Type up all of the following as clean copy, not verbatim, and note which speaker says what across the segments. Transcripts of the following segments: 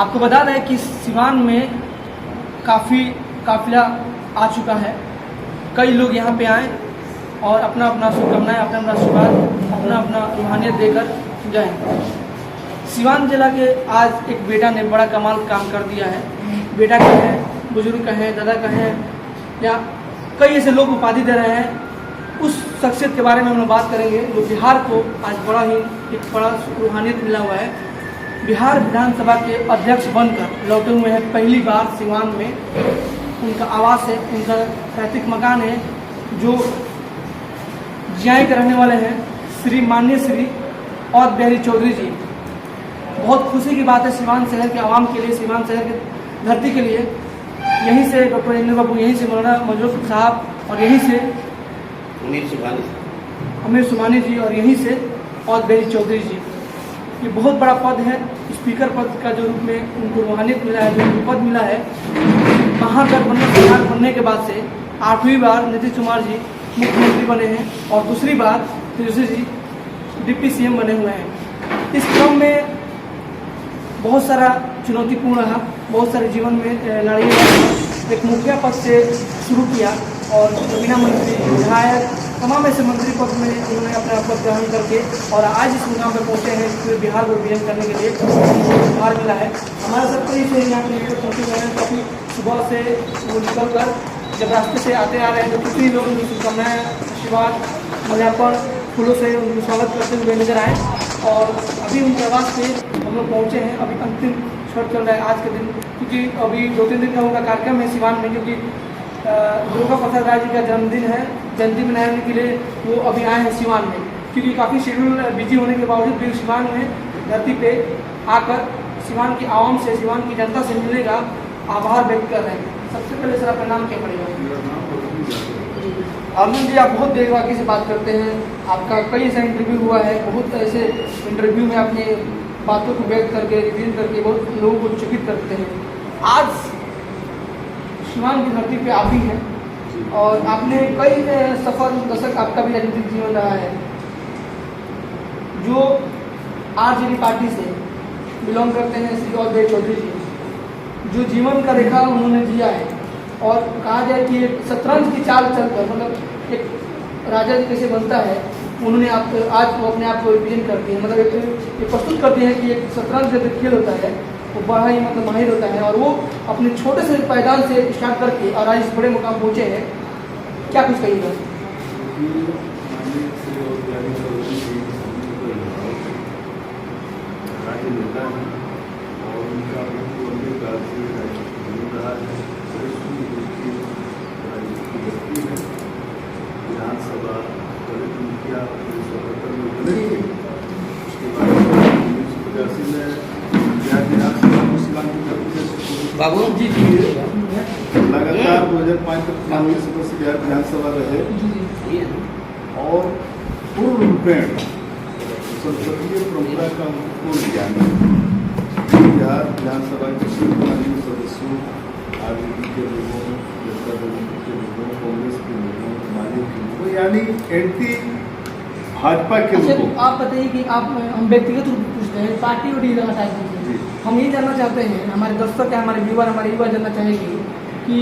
Speaker 1: आपको बता दें कि सिवान में काफ़ी काफिला आ चुका है। कई लोग यहाँ पे आए और अपना अपना शुभकामनाएं, अपना अपना आशीर्वाद, अपना अपना रूहानियत देकर गए। सिवान जिला के आज एक बेटा ने बड़ा कमाल काम कर दिया है। बेटा का है, बुजुर्ग का है, दादा का है, या कई ऐसे लोग उपाधि दे रहे हैं। उस शख्सियत के बारे में हम लोग बात करेंगे जो बिहार को आज बड़ा ही एक बड़ा रूहानियत मिला हुआ है। बिहार विधानसभा के अध्यक्ष बनकर लौटे हुए हैं पहली बार सिवान में। उनका आवास है, उनका पैतृक मकान है, जो जियाई के रहने वाले हैं श्री माननीय श्री और बिहारी चौधरी जी। बहुत खुशी की बात है सिवान शहर के आवाम के लिए, सिवान शहर की धरती के लिए। यहीं से डॉक्टर इंद्र बाबू, यहीं से मौलाना मजरूर साहब, और यहीं से अमीर सुमानी जी, और यहीं से और बिहारी चौधरी जी। ये बहुत बड़ा पद है। स्पीकर पद का जो रूप में उनको रूहानियत मिला है, जो पद मिला है, महागठबंधन सरकार बनने के बाद से 8वीं बार नीतीश कुमार जी मुख्यमंत्री बने हैं और दूसरी बार तेजस्वी जी डिप्टी सीएम बने हुए हैं। इस क्रम में बहुत सारा चुनौतीपूर्ण रहा, बहुत सारे जीवन में लड़ाई। एक मुखिया पद से शुरू किया और बिना मंत्री, विधायक, तमाम ऐसे मंत्री पद में उन्होंने अपना पद ग्रहण करके और आज इस मुकाम पर पहुँचे हैं। पूरे बिहार को रिप्रेजेंट करने के लिए बिहार मिला है। हमारा सब कई से यहाँ पे पहुँचे हुए हैं। काफ़ी सुबह से वो निकल कर जब रास्ते से आते आ रहे हैं तो कितने लोग उनकी शुभकामनाएं, आशीर्वाद, मल्यार्पण, फूलों से उनका स्वागत करते हुए नजर आए। और अभी उनके आवास पे हम लोग पहुँचे हैं। अभी अंतिम क्षण चल रहा है आज के दिन, क्योंकि अभी 2-3 दिन का उनका कार्यक्रम है सिवान में, क्योंकि दुर्गा प्रसाद राय जी का जन्मदिन है। जयंती मनाने के लिए वो अभी आए हैं सिवान में, क्योंकि काफ़ी शेड्यूल बिजी होने के बावजूद भी सिवान में धरती पे आकर सिवान की आवाम से, सिवान की जनता से मिलने का आभार व्यक्त कर रहे हैं। सबसे पहले सर आपका नाम क्या पड़ेगा? अर्जुन जी, आप बहुत बेबाकी से बात करते हैं। आपका कई ऐसा इंटरव्यू हुआ है, बहुत ऐसे इंटरव्यू में अपनी बातों को व्यक्त करके, रिवील करके बहुत लोगों को चकित करते हैं। आज सिवान की धरती पे आप भी हैं और आपने कई सफल दशक आपका भी राजनीतिक जीवन रहा है। जो आरजेडी पार्टी से बिलोंग करते हैं श्री और बिहारी चौधरी जी, जो जीवन का रेखा उन्होंने जिया है, और कहा जाए कि एक शतरंज की चाल चलकर, मतलब एक राजा जी कैसे बनता है, उन्होंने आज वो अपने आप को रिप्रेजेंट करती है। मतलब एक प्रस्तुत करती है कि एक शतरंज का जो खेल होता है वो बड़ा ही मतलब माहिर होता है, और वो अपने छोटे से पायदान से स्टार्ट करके और आज इस बड़े मुकाम पहुँचे हैं। क्या कुछ कहिएगा?
Speaker 2: विधानसभा मुखिया
Speaker 1: बाबू जी
Speaker 2: लगातार 2005 तक कांग्रेस सदस्य बिहार विधानसभा रहे और पूर्ण रूपेण संसदीय परंपरा का पूर्ण ज्ञान बिहार विधानसभा के माननीय सदस्यों, आरजेडी के लोगों, जनता दल के लोगों, कांग्रेस के लोगों, माले के लोगों, यानी एंटी भाजपा के लोगों।
Speaker 1: आप बताइए कि आप, हम व्यक्तिगत रूप से पूछते हैं, पार्टी और डी हम ये जानना चाहते हैं, हमारे दर्शक है, हमारे युवा जानना चाहेंगे कि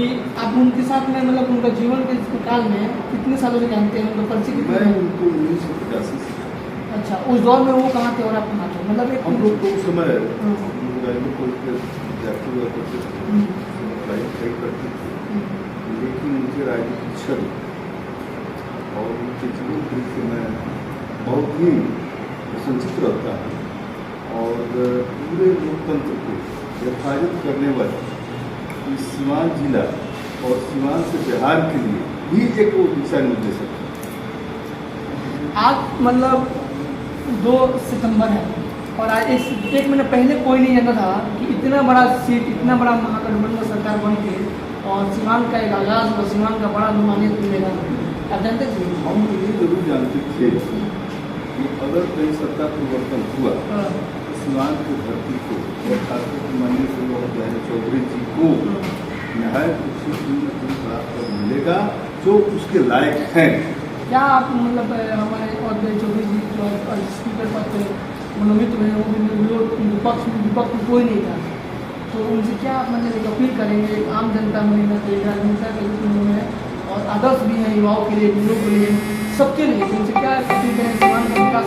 Speaker 1: आप उनके साथ में, मतलब उनका जीवन के काल में कितने सालों से जानते हैं, उनका परिचय कितना है?
Speaker 2: उनको 1985 से।
Speaker 1: अच्छा, उस दौर में वो कहाँ थे और आप कहाँ थे? मतलब एक
Speaker 2: हम लोग तो उस समय विद्यार्थी हुआ करते थे, पढ़ाई करते थे, लेकिन उनके राजनीतिक छल और उनके जीवन के मैं बहुत ही प्रशंसित रहता है। और पूरे लोकतंत्र को हिफाजत करने वाले इस सिवान जिला और सिवान से बिहार के लिए भी एक वो दिशा निर्देशक है।
Speaker 1: आज मतलब 2 सितंबर है और आज एक महीना पहले कोई नहीं जानता था कि इतना बड़ा सीट, इतना बड़ा महागठबंधन सरकार बन के और सिवान का एक आगाज और सिवान का बड़ा नुमानियत मिलेगा। आप जानते थे?
Speaker 2: हम ये जरूर जानते थे कि अगर कहीं सत्ता परिवर्तन हुआ तो सिवान की धरती को और खासकर माननीय श्री बिहारी चौधरी जी को नहायत प्राप्त मिलेगा जो उसके लायक हैं।
Speaker 1: क्या आप मतलब हमारे और बिहारी चौधरी जी जो स्पीकर पद पर मनोमित हुए, वो विपक्ष में कोई नहीं था, तो उनसे क्या मतलब एक अपील करेंगे, एक आम जनता में राजनेता के रूप में है और आदर्श भी है युवाओं के लिए, युवाओं के लिए, सबके लिए, तो उनसे क्या अपील करें सीवान का विकास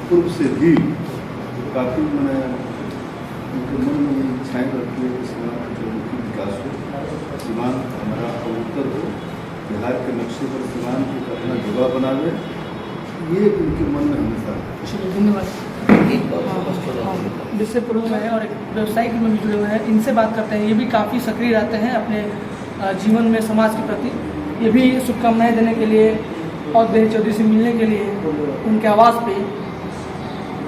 Speaker 2: पूर्व से भी काफ़ी मैंने उनके मन में ये इच्छाएँ रखी है कि सीवान का चौमुखी विकास हो, सीवान हमारा उत्तर हो, बिहार के नक्शे पर सीवान की अपना जगह बनावे, ये उनके मन में हमेशा है।
Speaker 1: धन्यवाद। जिससे पूर्व में है और एक व्यवसायिक में भी जुड़े हुए हैं, इनसे बात करते हैं। ये भी काफ़ी सक्रिय रहते हैं अपने जीवन में समाज के प्रति। ये भी शुभकामनाएं देने के लिए और देव चौधरी से मिलने के लिए उनके आवास पे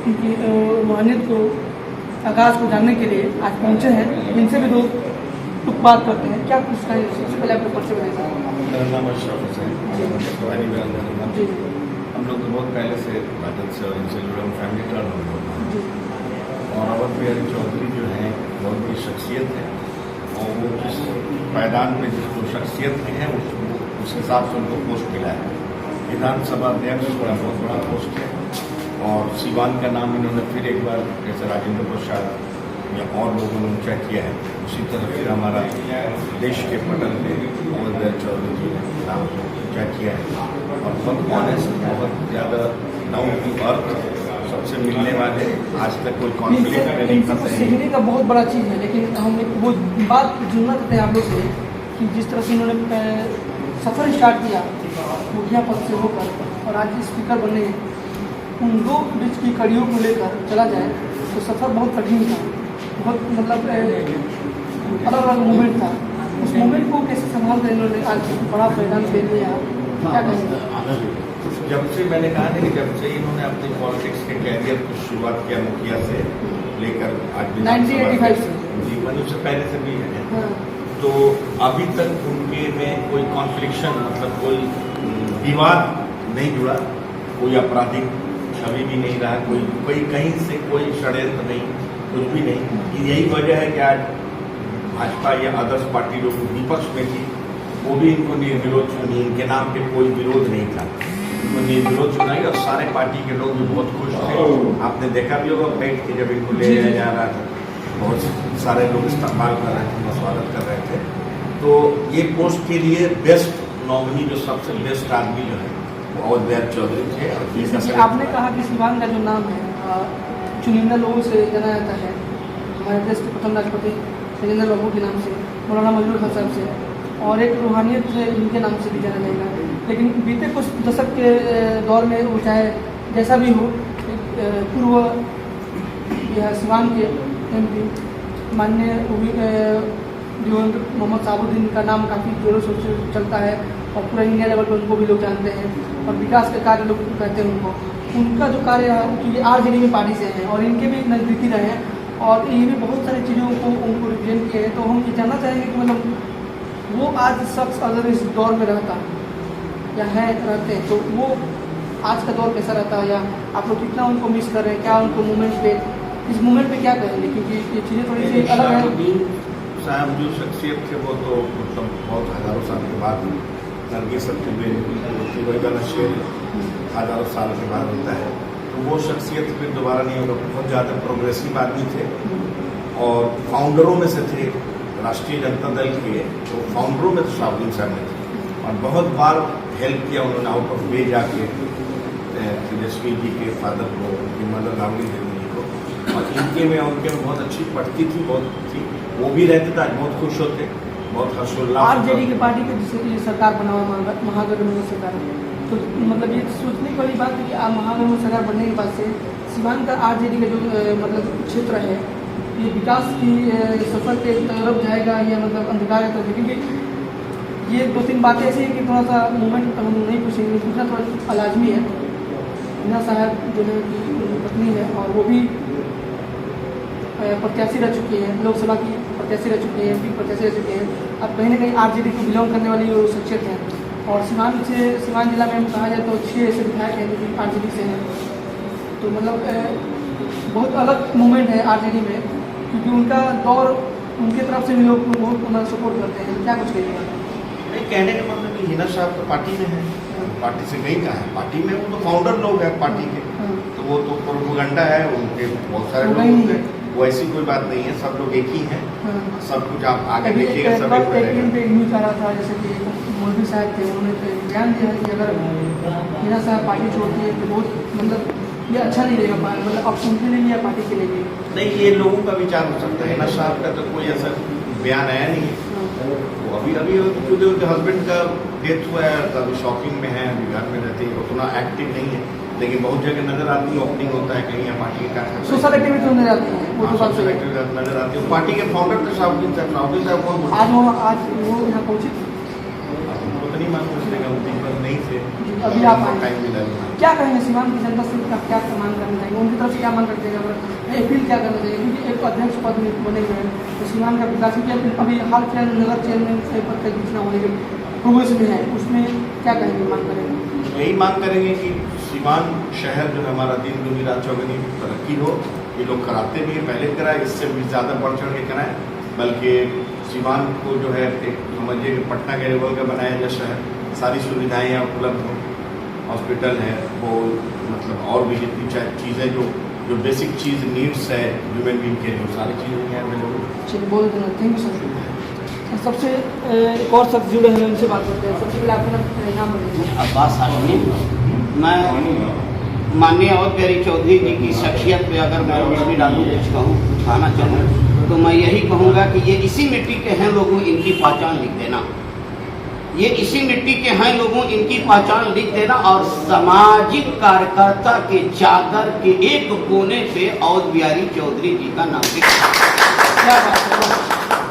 Speaker 1: उनकी रूहानियत को, आगाज़ को जानने के लिए आज पहुँचे हैं। इनसे भी लोग कुछ बात करते हैं। क्या कुछ है सबसे पहले आपके परिचय बनाएंगे?
Speaker 3: मेरा नाम अशरफ हुसैन जी। हम लोग तो बहुत पहले से राजद से और इनसे जुड़े फैमिली टर्न हम लोग और अवध बिहारी चौधरी जो हैं बहुत बड़ी शख्सियत है और वो जिस मैदान में जो शख्सियत में है उस हिसाब से उनको पोस्ट मिला है। विधानसभा अध्यक्ष बड़ा बहुत बड़ा पोस्ट है और सीवान का नाम इन्होंने फिर एक बार जैसे राजेंद्र प्रसाद या और लोगों ने ऊँचा किया है, उसी तरह फिर हमारा देश के पटल में अवध बिहारी चौधरी जी ने नाम ऊँचा किया है और बहुत ऑनेस्ट, बहुत ज़्यादा डाउन टू अर्थ, सबसे मिलने वाले, आज तक कोई कॉन्फ्लिक्ट में नहीं
Speaker 1: इनसे कुछ सीखने का बहुत बड़ा चीज़ है। लेकिन हम वो बात जुड़ना चाहते हैं आप लोग से कि जिस तरह से इन्होंने सफ़र स्टार्ट किया मुखिया पद से होकर और आज स्पीकर बने, उन दो बीच की कड़ियों को लेकर चला जाए तो सफ़र बहुत कठिन था, बहुत मतलब अलग अलग मोमेंट था। उस मोमेंट को कैसे संभाल कर इन्होंने आज बड़ा परिणाम दे दिया, क्या कहेंगे?
Speaker 3: जब से मैंने कहा ना कि जब से इन्होंने अपनी पॉलिटिक्स के कैरियर की शुरुआत किया मुखिया से लेकर आज
Speaker 1: 1985 से
Speaker 3: जीवन उससे पहले से भी है,
Speaker 1: हाँ।
Speaker 3: तो अभी तक उनके में कोई कॉन्फ्लिक्शन मतलब कोई विवाद नहीं जुड़ा, कोई आपराधिक छवि भी नहीं रहा, कोई कहीं से कोई षड्यंत्र नहीं, कुछ भी नहीं। यही वजह है कि आज भाजपा या अदर्स पार्टी जो विपक्ष में थी वो भी इनको निर्विरोध चुनी, इनके नाम पे कोई विरोध नहीं था, इनको निर्विरोध चुनाई और सारे पार्टी के लोग भी बहुत खुश थे। आपने देखा भी होगा बैठ के जब इनको ले जाया जा रहा था, बहुत सारे लोग इस्तेमाल कर रहे थे, स्वागत कर रहे थे। तो ये पोस्ट के लिए बेस्ट नॉमिनी जो सबसे बेस्ट आदमी जो है वो अवध बिहारी चौधरी थे। और
Speaker 1: आपने कहा कि सीवान का जो नाम है चुनिंदा लोगों से जाना जाता है, हमारे देश के प्रथम राष्ट्रपति राजेंद्र बाबू के नाम से, मौलाना मजरूर खान साहब से, और एक रूहानियत से इनके नाम से भी जाना जाएगा। लेकिन बीते कुछ दशक के दौर में वो चाहे जैसा भी हो, पूर्व सीवान के MP माननीय दिवंगत मोहम्मद साबुद्दीन का नाम काफ़ी जोरों शोर से चलता है और पूरा इंडिया लेवल पर उनको भी लोग जानते हैं और विकास के कार्य लोग कहते हैं उनको। उनका जो कार्य है क्योंकि RJD की पार्टी से हैं और इनके भी नज़दीकी रहे हैं और ये भी बहुत सारी चीज़ों को उनको रिप्रेजेंट किए हैं। तो हम ये जानना चाहेंगे कि मतलब वो आज शख्स अगर इस दौर में रहता या है रहते हैं तो वो आज का दौर कैसा रहता है, या आप लोग कितना उनको मिस कर रहे हैं, क्या उनको मूवमेंट पे इस मूवमेंट पे क्या करेंगे? क्योंकि ये चीज़ें थोड़ी सी अलग है।
Speaker 3: साहब जो शख्सियत थे वो तो मतलब बहुत हज़ारों साल के बाद नरगिस सत्यवेद वही वाला शेर हज़ारों साल के बाद होता है, तो वो शख्सियत फिर दोबारा नहीं होगा। बहुत ज़्यादा प्रोग्रेसिव आदमी थे और फाउंडरों में से थे राष्ट्रीय जनता दल के, तो फाउंडरों में तो साबुद्दीन साहब ने थे और बहुत बार हेल्प किया उन्होंने आउट ऑफ वे जाके तेजस्वी जी के फादर को, उनकी मदर लावली देवी जी को, और इनके में उनके में बहुत अच्छी पढ़ती थी, बहुत थी, वो भी रहते थे, आज बहुत खुश होते, बहुत हर्षोल्लास।
Speaker 1: RJD की पार्टी के जिससे ये सरकार बना हुआ महागठबंधन सरकार, तो मतलब ये सोचने वाली बात है कि महागठबंधन सरकार बनने के बाद से सीवान का RJD का जो मतलब क्षेत्र है ये विकास की सफर के तरफ जाएगा या मतलब अंधकार की तरफ? क्योंकि ये 2-3 बातें ऐसी हैं कि थोड़ा सा मूवमेंट हम नहीं पूछेंगे, पूछना थोड़ा अलाजमी है। मीना साहब जो है कि पत्नी है और वो भी प्रत्याशी रह चुकी हैं, लोकसभा की प्रत्याशी रह चुकी हैं, MP प्रत्याशी रह चुके हैं। अब कहीं ना कहीं RJD को बिलोंग करने वाली वो शख्सियत हैं और सीवान जिला में हम कहा जाए तो 6 ऐसे विधायक हैं जो कि RJD से हैं। तो मतलब बहुत अलग मूवमेंट है RJD में, क्योंकि उनका दौर उनके तरफ से भी लोग बहुत सपोर्ट करते हैं। क्या कुछ कहिएगा?
Speaker 3: कहने का मतलब नहीं, हिना साहब तो पार्टी में है, पार्टी से नहीं कहा है, पार्टी में वो तो फाउंडर लोग हैं पार्टी के, तो वो तो प्रोपेगेंडा है, उनके बहुत सारे लोग होंगे, वो ऐसी कोई बात नहीं है, सब लोग एक ही हैं, सब कुछ आप आगे देखिएगा सब एक रहेगा।
Speaker 1: पे न्यूज आ रहा था जैसे कि मौलवी साहब थे, उन्होंने तो बयान दिया है कि अगर हिना साहब पार्टी छोड़ती है तो बहुत मतलब ये अच्छा नहीं रहेगा, मतलब अब उनके लिए या पार्टी के लिए
Speaker 3: नहीं, ये लोगों का विचार हो सकता है, हिना साहब का तो कोई ऐसा बयान आया नहीं है, वो अभी क्योंकि उनके हस्बैंड का डेथ हुआ है, अभी शॉकिंग में है, अभी घर में रहते हैं, उतना एक्टिव नहीं है, लेकिन बहुत जगह नजर आती है, ओपनिंग होता है कहीं, या पार्टी का
Speaker 1: सोशल एक्टिविटी नजर आती है, वो तो बात सही है,
Speaker 3: नजर आती है। पार्टी के फाउंडर थे शाहबुद्दीन साहब कौन
Speaker 1: आज वो यहाँ पहुँचे,
Speaker 3: वो तो नहीं मालूम, उसने कहा उस दिन पर नहीं थे,
Speaker 1: अभी आप आए।
Speaker 3: टाइम मिला।
Speaker 1: क्या कहेंगे सीमांत की जनता से क्या मांग करना चाहिए, उनकी तरफ से क्या मांग करते हैं, अपील क्या करना चाहिए, क्योंकि एक अध्यक्ष पद में बने हुए हैं, तो सीमांत का विकास की अभी हाल फिलहाल नगर चेयरमैन से पद का घोषणा होने के प्रोग्रेस में है, उसमें क्या कहेंगे, मांग करेंगे?
Speaker 3: यही मांग करेंगे कि सीवान शहर जो है हमारा दिन दुनी रात चौगनी तरक्की हो, ये लोग कराते भी हैं, पहले कराए, इससे भी ज़्यादा बढ़ चढ़ के कराएं, बल्कि सीवान को जो है एक समझिए पटना के लेवल का बनाया जाए शहर, सारी सुविधाएँ यहाँ उपलब्ध हों, हॉस्पिटल है, वो मतलब और भी जितनी चीज़ें जो बेसिक चीज़ नीड्स है ह्यूमन बीइंग के, जो सारी चीज़ें हैं अवेलेबल।
Speaker 1: चलिए बहुत धन्यवाद, थैंक यू सर। सबसे एक और शख्स जुड़े हैं, उनसे बात करते हैं। सबसे पहले आपका नाम बताइए।
Speaker 4: अब्बास हाशमी। मैं माननीय और प्यारी चौधरी जी की शख्सियत पे अगर मैं रोशनी डालूँ, कुछ कहूँ, कुछ कहना चाहूँ, तो मैं यही कहूँगा कि ये इसी मिट्टी के हैं लोगों, इनकी पहचान लिख देना, ये इसी मिट्टी के हैं लोगों, इनकी पहचान लिख देना, और सामाजिक कार्यकर्ता के चादर के एक कोने पे और बिहारी चौधरी जी का नाम लिख
Speaker 1: क्या बात है,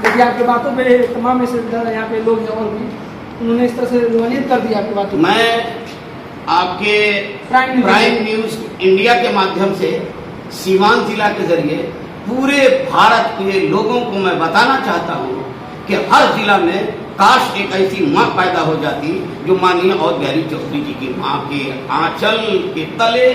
Speaker 1: देखिए आपकी बातों पे तमाम ऐसे यहाँ पे लोग हैं और भी उन्होंने इस तरह से रुमानियत कर दिया आपकी बातों।
Speaker 4: मैं आपके प्राइम न्यूज इंडिया के माध्यम से सीवान जिला के जरिए पूरे भारत के लोगों को मैं बताना चाहता हूँ कि हर जिला में काश एक ऐसी माँ पैदा हो जाती जो माननीय और बिहारी चौधरी जी की माँ के आंचल के तले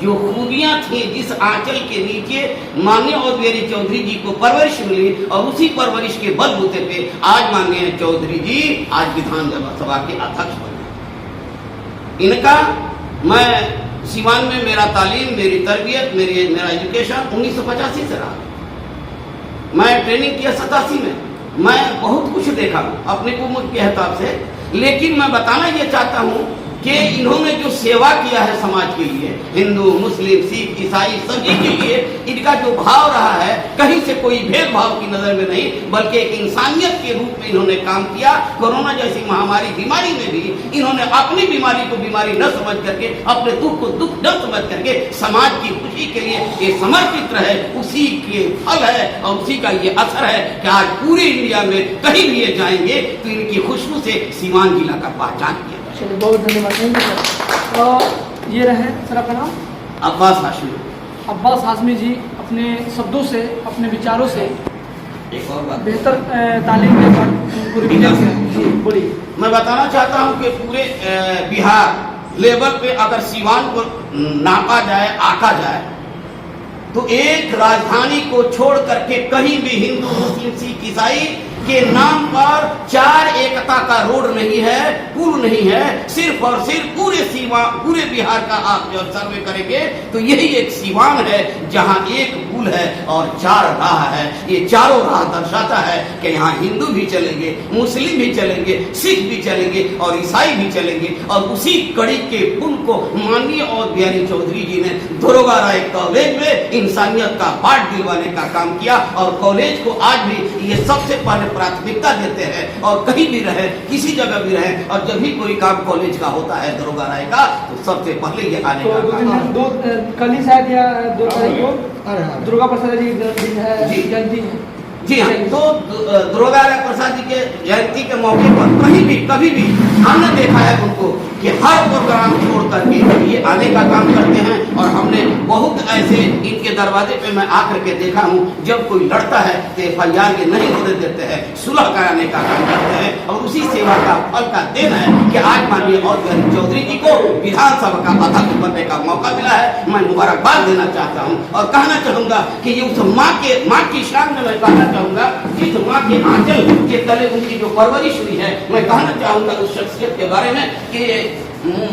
Speaker 4: जो खूबियां थी, जिस आंचल के नीचे माननीय और बिहारी चौधरी जी को परवरिश मिली, और उसी परवरिश के बलबूते पे आज माननीय चौधरी जी आज विधानसभा के अध्यक्ष बने। इनका मैं सीवान में मेरा तालीम, मेरी तरबियत, मेरा एजुकेशन 1985 से रहा। मैं ट्रेनिंग किया 87 में, मैं बहुत कुछ देखा अपने उम्र के हिसाब से, लेकिन मैं बताना ये चाहता हूँ कि इन्होंने जो सेवा किया है समाज के लिए, हिंदू, मुस्लिम, सिख, ईसाई सभी के लिए, इनका जो भाव रहा है, कहीं से कोई भेदभाव की नजर में नहीं, बल्कि एक इंसानियत के रूप में इन्होंने काम किया। कोरोना जैसी महामारी बीमारी में भी इन्होंने अपनी बीमारी को बीमारी न समझ करके, अपने दुख को दुख न समझ करके समाज की खुशी के लिए ये समर्पित रहे, उसी के फल है और उसी का ये असर है कि आज पूरे इंडिया में कहीं भी ये जाएंगे तो इनकी खुशबू से सीवान जिला का पहचान किया।
Speaker 1: चलिए बहुत धन्यवाद, थैंक यू सर। और ये रहे सर, आपका नाम?
Speaker 4: अब्बास हाशमी।
Speaker 1: अब्बास हाशमी जी अपने शब्दों से, अपने विचारों से
Speaker 4: एक और बात,
Speaker 1: बेहतर तालीम के बाद बोलिए।
Speaker 4: मैं बताना चाहता हूं कि पूरे बिहार लेवल पे अगर सीवान को नापा जाए, आका जाए, तो एक राजधानी को छोड़ करके कहीं भी हिंदू, मुस्लिम, सिख, ईसाई के नाम पर 4 एकता का रोड नहीं है, पुल नहीं है, सिर्फ और सिर्फ पूरे बिहार का आप जब सर्वे करेंगे तो यही एक सीवान है जहां एक पुल है और 4 राह है। ये चारों राह दर्शाता है कि यहाँ हिंदू भी चलेंगे, मुस्लिम भी चलेंगे, सिख भी चलेंगे और ईसाई भी चलेंगे। और उसी कड़ी के पुल को माननीय और बिहारी चौधरी जी ने दरोगा राय कॉलेज में इंसानियत का पाठ दिलवाने का काम किया, और कॉलेज को आज भी ये सबसे पहले प्राथमिकता देते हैं, और कहीं भी रहे, किसी जगह भी रहे, और जब भी कोई काम कॉलेज का होता है दरोगा राय का, तो सबसे पहले ये आने का
Speaker 1: कल ही शायद या 2 तारीख को दुर्गा प्रसाद जी जयंती है।
Speaker 4: जी हाँ, तो दरोगा राय प्रसाद जी के जयंती के मौके पर कहीं भी कभी भी हमने देखा है उनको कि हर प्रोग्राम छोड़ करके ये आने का काम करते हैं। और हमने बहुत ऐसे इनके दरवाजे पे मैं आकर के देखा हूँ, जब कोई लड़ता है तो FIR के नहीं होने देते हैं, सुलह कराने का काम करते हैं। और उसी सेवा का फल का देन है कि आज माननीय और बिहारी चौधरी जी को विधानसभा का अध्यक्ष बनने का मौका मिला है। मैं मुबारकबाद देना चाहता हूँ और कहना चाहूँगा कि ये उस माँ की शान में मैं कहना चाहूँगा, जिस माँ के आंचल के तले उनकी जो परवरिश हुई है, मैं कहना चाहूँगा उस शख्सियत के बारे में कि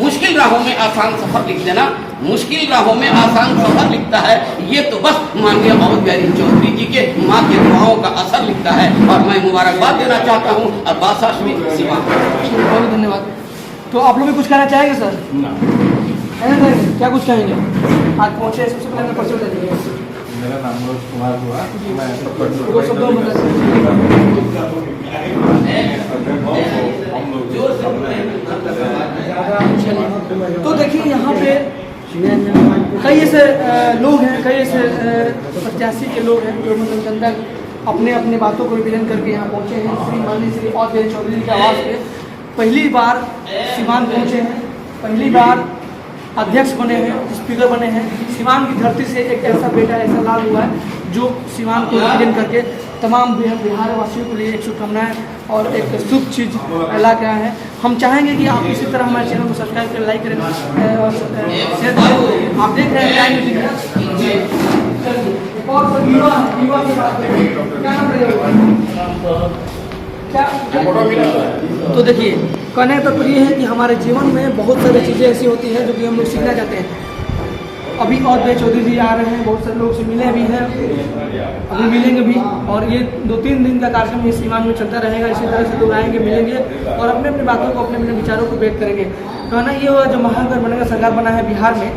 Speaker 4: मुश्किल राहों में आसान सफर लिख देना, मुश्किल राहों में आसान सफर लिखता है, ये तो बस माननीय और बिहारी चौधरी जी के माँ के दुआओं का असर लिखता है। और मैं मुबारकबाद देना चाहता हूँ अब्बास हाशमी सीमा।
Speaker 1: बहुत धन्यवाद। तो आप लोग भी कुछ कहना चाहेंगे सर? क्या कुछ कहेंगे? आज पहुँचे, सबसे पहले परिचय दे दीजिए।
Speaker 5: मेरा नाम मनोज कुमार हुआ, मैं
Speaker 1: दो शब्दों में तो देखिए यहाँ पे कई ऐसे लोग हैं, कई ऐसे प्रत्याशी के लोग हैं जो मतलब जनता अपने अपने बातों को रिप्रेजेंट करके यहाँ पहुँचे हैं। श्री माननीय श्री और बिहारी चौधरी के आवास पे पहली बार सीवान पहुँचे हैं, पहली बार अध्यक्ष बने हैं, स्पीकर बने हैं। सीवान की धरती से एक ऐसा बेटा, ऐसा लाल हुआ है जो सीवान को रिप्रेजेंट करके तमाम बिहार वासियों के लिए एक शुभकामनाएं और एक शुभ चीज़ ला के आए हैं। हम चाहेंगे कि आप इसी तरह हमारे चैनल को सब्सक्राइब करें, लाइक करें और शेयर करें। आप देख रहे हैं टाइम मीटिंग और युवा की बात करें, क्या नाम रहेगा? तो देखिए, कहने का तात्पर्य ये है कि हमारे जीवन में बहुत सारी चीज़ें ऐसी होती हैं जो कि हम लोग सीखना चाहते हैं। अभी और बिहारी चौधरी जी आ रहे हैं, बहुत सारे लोग से मिले भी हैं, अभी मिलेंगे भी। और ये 2-3 दिन का कार्यक्रम ये सीवान में चलता रहेगा। इसी तरह से लोग आएंगे, मिलेंगे और अपने अपने बातों को, अपने अपने विचारों को व्यक्त करेंगे। कहना ये हुआ, जो महागठबंधन का सरकार बना है बिहार में,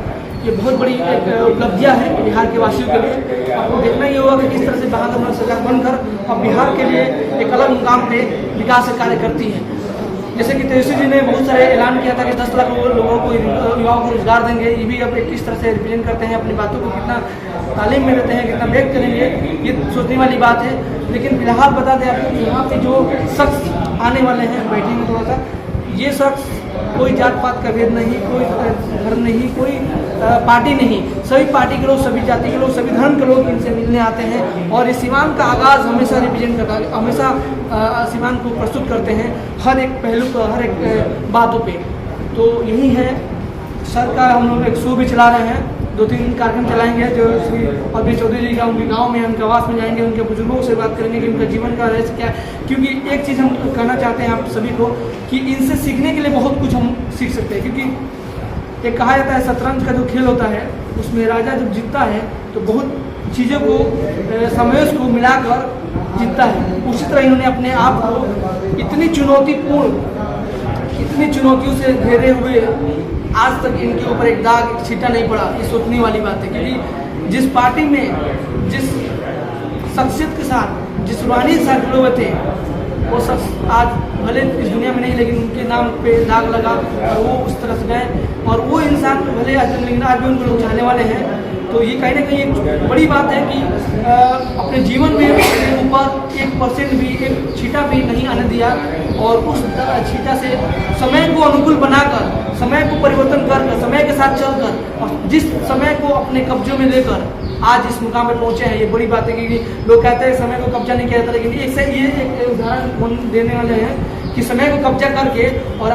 Speaker 1: ये बहुत बड़ी एक उपलब्धियाँ है बिहार के वासियों के लिए। आपको देखना ये होगा कि किस तरह से महागठबंधन सरकार बनकर अब बिहार के लिए एक अलग मुकाम पे विकास का कार्य करती है। जैसे कि तेजस्वी जी ने बहुत सारे ऐलान किया था कि 10 लाख लोगों को, युवाओं को रोजगार देंगे। ये भी अब किस तरह से रिप्रेजेंट करते हैं, अपनी बातों को कितना तालीम में देते हैं, कितना व्यक्त करेंगे, ये सोचने वाली बात है। लेकिन फिलहाल बता दें आपको कि यहाँ पे जो शख्स आने वाले हैं, बैठेंगे थोड़ा सा, ये शख्स कोई जात पात का भेद नहीं, कोई धर्म नहीं, कोई पार्टी नहीं, सभी पार्टी के लोग, सभी जाति के लोग, सभी धर्म के लोग इनसे मिलने आते हैं। और ये सीवान का आगाज़ हमेशा रिप्रेजेंट करता है, हमेशा सीवान को प्रस्तुत करते हैं हर एक पहलू पर, हर एक बातों पे। तो यही है सर का, हम लोग एक शो भी चला रहे हैं, 2-3 कार्यक्रम चलाएंगे जो श्री और बिहारी चौधरी जी का, उनके गांव में, उनके आवास में जाएंगे, उनके बुजुर्गों से बात करेंगे कि उनका जीवन का रहस्य क्या है। क्योंकि एक चीज़ हम कहना चाहते हैं आप सभी को कि इनसे सीखने के लिए बहुत कुछ हम सीख सकते हैं। क्योंकि एक कहा जाता है शतरंज का जो खेल होता है उसमें राजा जब जीतता है तो बहुत चीज़ों को, समय को मिलाकर जीतता है। उसी तरह इन्होंने अपने आप को इतनी चुनौतियों से घेरे हुए, आज तक इनके ऊपर एक दाग, एक छींटा नहीं पड़ा। ये सोचने वाली बात है। क्योंकि जिस पार्टी में, जिस शख्सियत के साथ, जिस रूहानी के साथ जुड़े हुए थे, वो शख्स आज भले इस दुनिया में नहीं, लेकिन उनके नाम पे दाग लगा और वो उस तरह से गए। और वो इंसान भले आज, लेकिन आज भी उनको लोग चाहने वाले हैं। तो ये कहीं ना कहीं एक बड़ी बात है कि अपने जीवन में अपने ऊपर 1% भी, एक छींटा भी नहीं आने दिया। और उस छींटा से समय को अनुकूल बनाकर, समय को परिवर्तन कर, समय के साथ चलकर, और जिस समय को अपने कब्जों में लेकर आज इस मुकाम पर पहुंचे हैं, ये बड़ी बात है। क्योंकि लोग कहते हैं समय को कब्जा नहीं किया जाता, लेकिन ये एक उदाहरण देने वाले हैं कि समय को कब्जा करके और